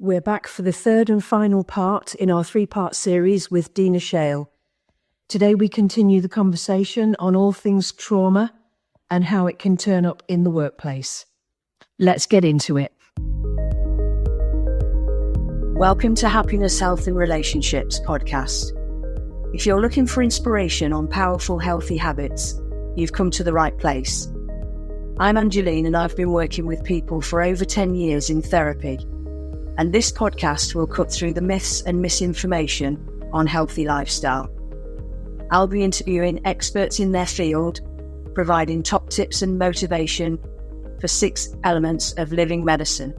We're back for the third and final part in our three-part series with Dina Shale. Today we continue the conversation on all things trauma and how it can turn up in the workplace. Let's get into it. Welcome to Happiness, Health and Relationships podcast. If you're looking for inspiration on powerful, healthy habits, you've come to the right place. I'm Angeline and I've been working with people for over 10 years in therapy. And this podcast will cut through the myths and misinformation on healthy lifestyle. I'll be interviewing experts in their field, providing top tips and motivation for 6 elements of living medicine.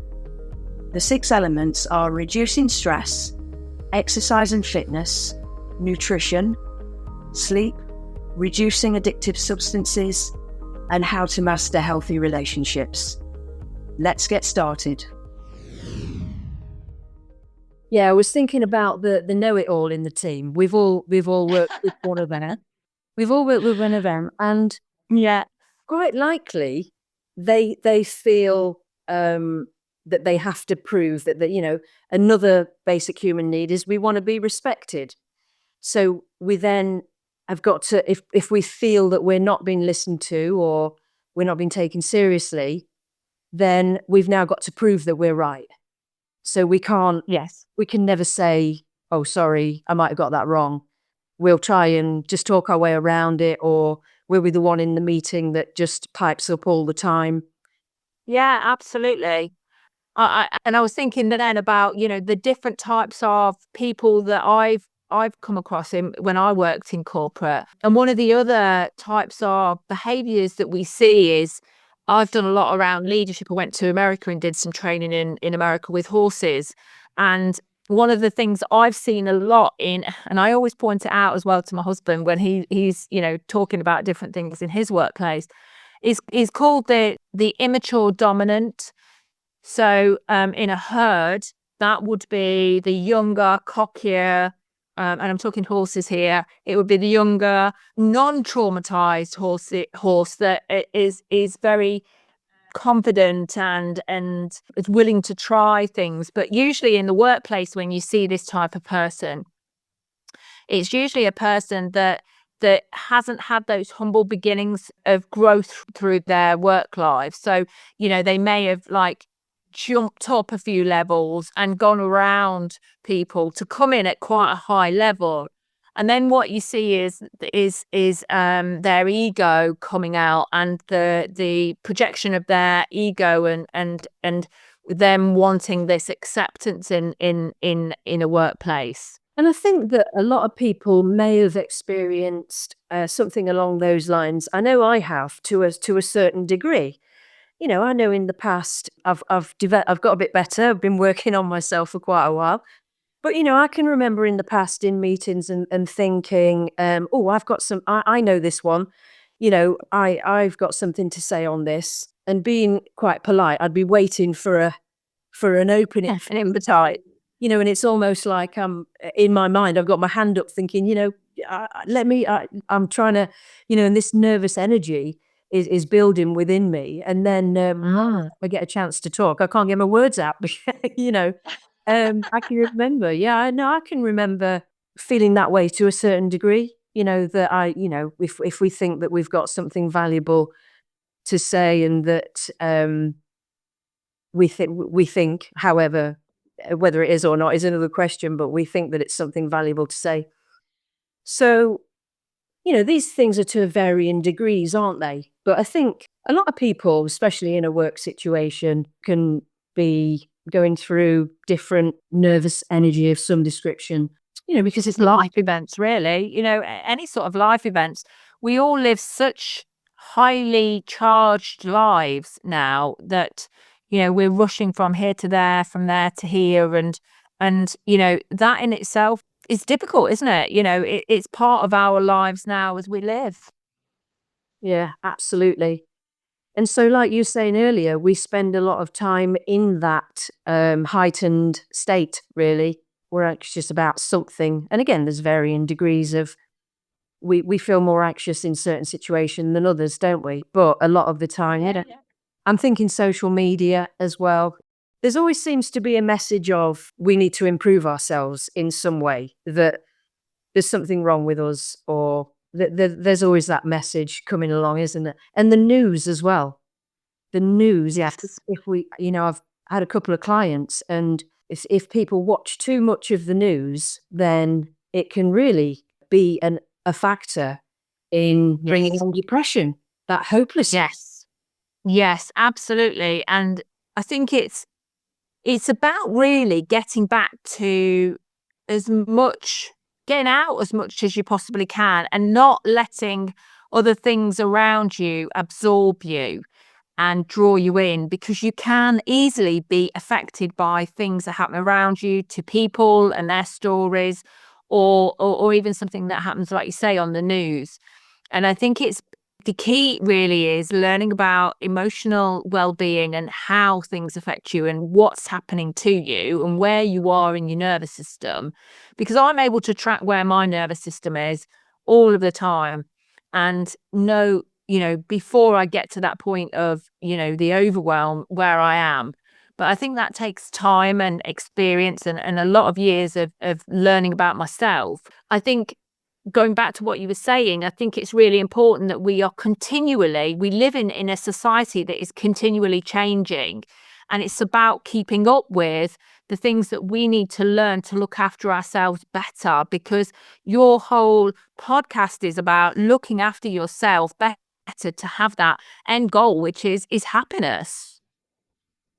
The 6 elements are reducing stress, exercise and fitness, nutrition, sleep, reducing addictive substances, and how to master healthy relationships. Let's get started. Yeah, I was thinking about the know-it-all in the team. We've all worked with one of them. We've all worked with one of them, and yeah, quite likely they feel that they have to prove that another basic human need is we want to be respected. So we then have got to, if we feel that we're not being listened to or we're not being taken seriously, then we've now got to prove that we're right. So we can't, we can never say, oh, sorry, I might have got that wrong. We'll try and just talk our way around it, or we'll be the one in the meeting that just pipes up all the time. Yeah, absolutely. I was thinking then about, the different types of people that I've come across when I worked in corporate. And one of the other types of behaviours that we see is, I've done a lot around leadership. I went to America and did some training in America with horses. And one of the things I've seen a lot and I always point it out as well to my husband when he's talking about different things in his workplace, is called the immature dominant. So in a herd, that would be the younger, cockier, and I'm talking horses here, it would be the younger, non-traumatized horse that is very confident and is willing to try things. But usually in the workplace, when you see this type of person, it's usually a person that hasn't had those humble beginnings of growth through their work life. So, they may have jumped up a few levels and gone around people to come in at quite a high level, and then what you see is their ego coming out and the projection of their ego and them wanting this acceptance in a workplace. And I think that a lot of people may have experienced something along those lines. I know I have to a certain degree. I know in the past I've got a bit better. I've been working on myself for quite a while. But, I can remember in the past in meetings and thinking, I've got I know this one, I've got something to say on this, and being quite polite, I'd be waiting for an opening, an invite, and it's almost like in my mind, I've got my hand up thinking, I'm trying to, and this nervous energy is building within me. And then I get a chance to talk. I can't get my words out, I can remember, I can remember feeling that way to a certain degree, that if we think that we've got something valuable to say and that we think, however, whether it is or not is another question, but we think that it's something valuable to say. So, these things are to varying degrees, aren't they? But I think a lot of people, especially in a work situation, can be going through different nervous energy of some description, because it's life events, really, any sort of life events. We all live such highly charged lives now that, we're rushing from here to there, from there to here. And that in itself is difficult, isn't it? It's part of our lives now as we live. Yeah, absolutely. And so, like you were saying earlier, we spend a lot of time in that heightened state, really. We're anxious about something. And again, there's varying degrees of, we feel more anxious in certain situations than others, don't we? But a lot of the time, I'm thinking social media as well. there's always seems to be a message of we need to improve ourselves in some way, that there's something wrong with us, or there's always that message coming along, isn't it? And the news as well. The news, Yes. if we, I've had a couple of clients, and if people watch too much of the news, then it can really be a factor in bringing on depression, that hopelessness. Yes. Yes, absolutely. And I think it's about really getting back to getting out as much as you possibly can, and not letting other things around you absorb you and draw you in, because you can easily be affected by things that happen around you, to people and their stories, or even something that happens, like you say, on the news. And I think it's the key really is learning about emotional well-being and how things affect you and what's happening to you and where you are in your nervous system, because I'm able to track where my nervous system is all of the time, and know, before I get to that point of, the overwhelm, where I am. But I think that takes time and experience, and a lot of years of learning about myself. I think, going back to what you were saying, I think it's really important that we live in a society that is continually changing. And it's about keeping up with the things that we need to learn to look after ourselves better, because your whole podcast is about looking after yourself better to have that end goal, which is happiness.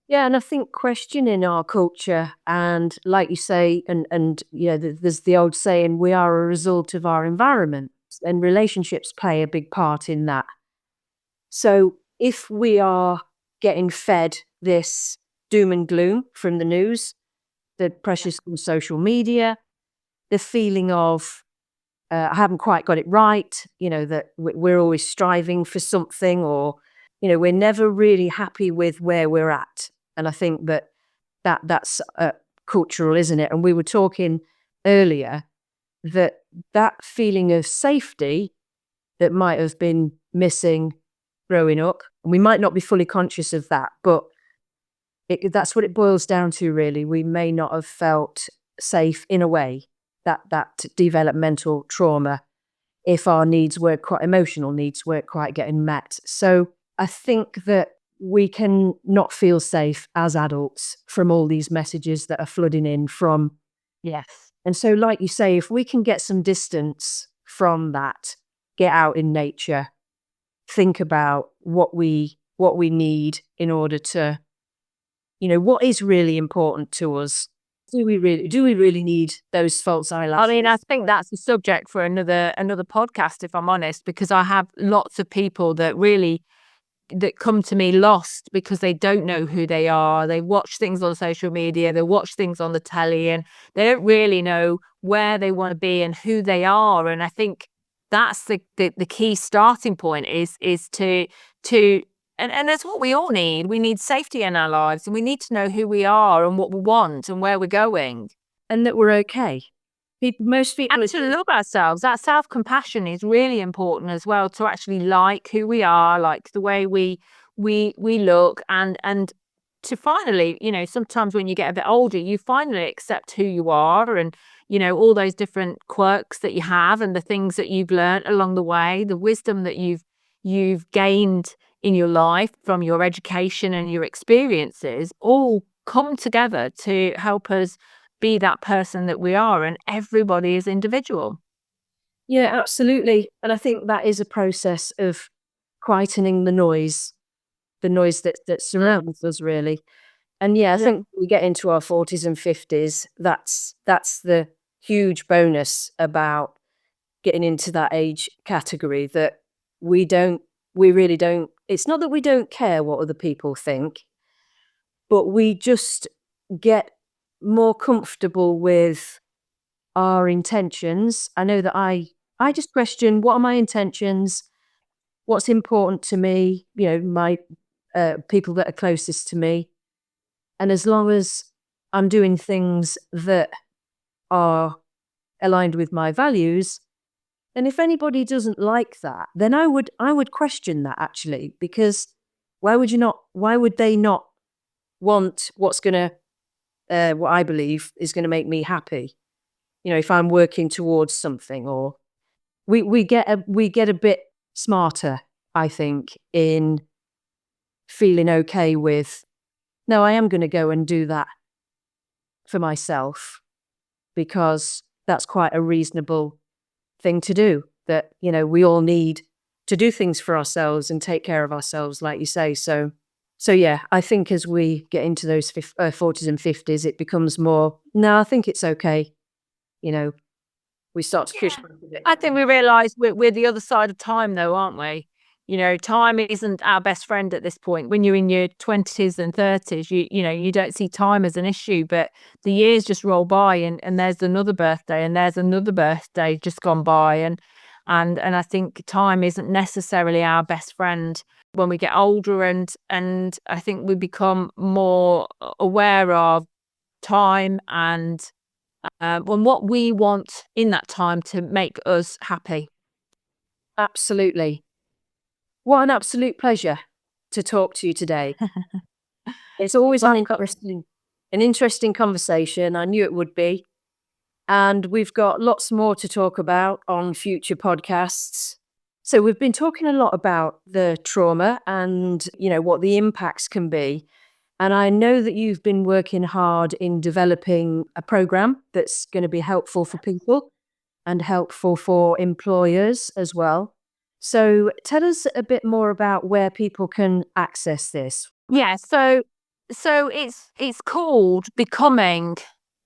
Yeah, and I think questioning our culture, and like you say, and there's the old saying, we are a result of our environment, and relationships play a big part in that. So if we are getting fed this doom and gloom from the news, the pressures from social media, the feeling of I haven't quite got it right, that we're always striving for something, or we're never really happy with where we're at. And I think that's cultural, isn't it? And we were talking earlier that feeling of safety that might have been missing growing up, and we might not be fully conscious of that, but that's what it boils down to, really. We may not have felt safe in a way, that developmental trauma, if our emotional needs weren't quite getting met. So I think that we can not feel safe as adults from all these messages that are flooding in from. Yes. And so, like you say, if we can get some distance from that, get out in nature, think about what we need in order to, what is really important to us. Do we really need those false eyelashes? I mean, I think that's a subject for another podcast, if I'm honest, because I have lots of people that come to me lost because they don't know who they are. They watch things on social media, they watch things on the telly, and they don't really know where they want to be and who they are. And I think that's the key starting point is to and that's what we all need. We need safety in our lives, and we need to know who we are and what we want and where we're going. And that we're okay. Most people And to love ourselves. That self-compassion is really important as well, to actually like who we are, like the way we look, and to finally, sometimes when you get a bit older, you finally accept who you are, and all those different quirks that you have, and the things that you've learned along the way, the wisdom that you've gained in your life from your education and your experiences, all come together to help us be that person that we are, and everybody is individual. Yeah, absolutely. And I think that is a process of quietening the noise that surrounds us, really. And yeah, I think we get into our 40s and 50s, that's the huge bonus about getting into that age category, that we really don't, it's not that we don't care what other people think, but we just get more comfortable with our intentions. I know that I just question, what are my intentions? What's important to me? My people that are closest to me. And as long as I'm doing things that are aligned with my values, and if anybody doesn't like that, then I would question that, actually, because why would they not want what's going to, what I believe is going to make me happy. You know, if I'm working towards something, or we get a bit smarter, I think, in feeling okay with, no, I am going to go and do that for myself, because that's quite a reasonable thing to do. That, you know, we all need to do things for ourselves and take care of ourselves, like you say. So yeah, I think as we get into those 40s and 50s, it becomes more, no, I think it's okay. You know, we start to push back a bit. I think we realise we're the other side of time, though, aren't we? You know, time isn't our best friend at this point. When you're in your 20s and 30s, you know, you don't see time as an issue, but the years just roll by, and there's another birthday, and there's another birthday just gone by, and I think time isn't necessarily our best friend when we get older, and I think we become more aware of time and what we want in that time to make us happy. Absolutely. What an absolute pleasure to talk to you today. It's always an interesting conversation. I knew it would be. And we've got lots more to talk about on future podcasts. So we've been talking a lot about the trauma and, you know, what the impacts can be. And I know that you've been working hard in developing a program that's going to be helpful for people and helpful for employers as well. So tell us a bit more about where people can access this. Yeah, so it's called Becoming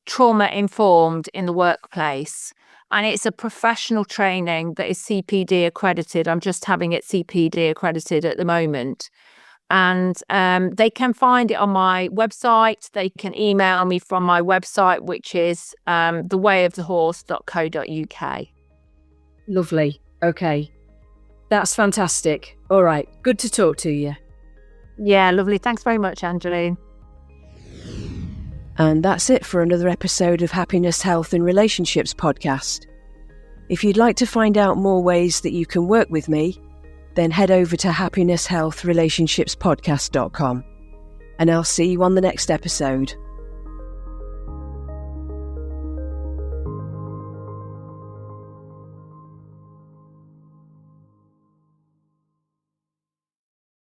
Trauma Informed in the Workplace, and it's a professional training that is CPD accredited. I'm just having it CPD accredited at the moment. And they can find it on my website. They can email me from my website, which is thewayofthehorse.co.uk. Lovely. Okay. That's fantastic. All right. Good to talk to you. Yeah, lovely. Thanks very much, Angeline. And that's it for another episode of Happiness, Health and Relationships podcast. If you'd like to find out more ways that you can work with me, then head over to happinesshealthrelationshipspodcast.com. And I'll see you on the next episode.